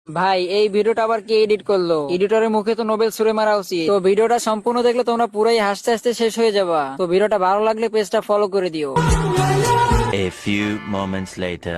ভাই এই ভিডিওটা আবার কে এডিট করলো? এডিটরের মুখে তো নোবেল ছুড়ে মারা উচিত। তো ভিডিওটা সম্পূর্ণ দেখলে তোমরা পুরাই হাসতে হাসতে শেষ হয়ে যাবা। তো ভিডিওটা ভালো লাগলে পেজটা ফলো করে দিও। A few moments later.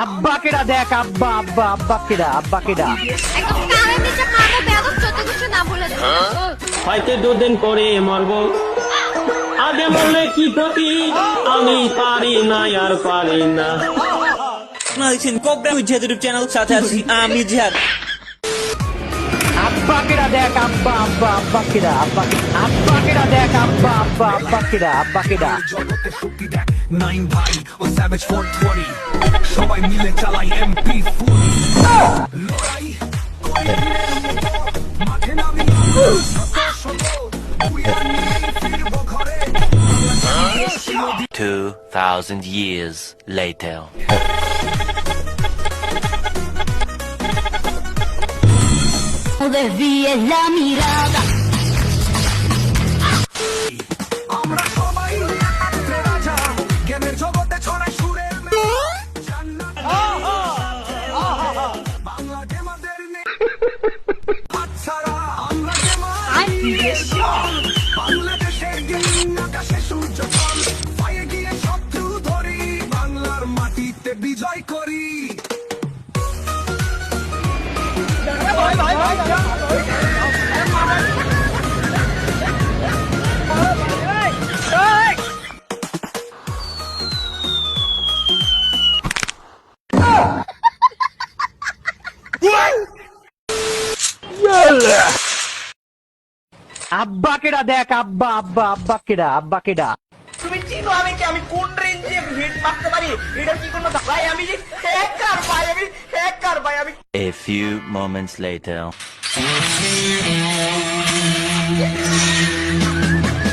আব্বা কেডা দেখ, আব্বা আব্বা আব্বা কেডা, আব্বা কেডা। একদম কানের নিচে মারবো, বেয়াদব যত কিছু না বলে দিও। হয়তো দুদিন পরে মরবো, আগে মরলে কি ক্ষতি, আমি পারি না আর পারি না। ইউটিউব চ্যানেল সাথে আছি আমি জিহাদ। আব্বা কেডা দেখ, আব্বা আব্বা আব্বা কেডা, আব্বা আব্বা কেডা দেখ, আব্বা আব্বা আব্বা কেডা, আব্বা কেডা। জগতে শক্তি দেখ 9 ভাই ও স্যাভেজ 420 সবাই মিলে চালাই এমপি ফুল লড়াই করে মাঠে নামি শত উইয়ার নিয়ে ফিরবো ঘরে 2,000 years later. Desvíes la mirada. আমরা সবাই রাজা জ্ঞানের জগতে ছড়াই সুরের জান্নাত বাংলা গেমারদের নেই আচ্ছারা আমরা গেমার বাংলাদেশের গেমিং আকাশে সূর্য ফল পায়ে গিয়ে শত্রু ধরি বাংলার মাটিতে বিজয় করি আব্বা কেডা দেখ, আব্বা আব্বা আব্বা কেডা, আব্বা কেডা। তুমি চিনো আমি কি, আমি কোন রেঞ্জে হিট মারতে পারি, এটা কি কোনো ভাই, আমি যে হ্যাকার ভাই, আমি হ্যাকার ভাই, আমি। A few moments later.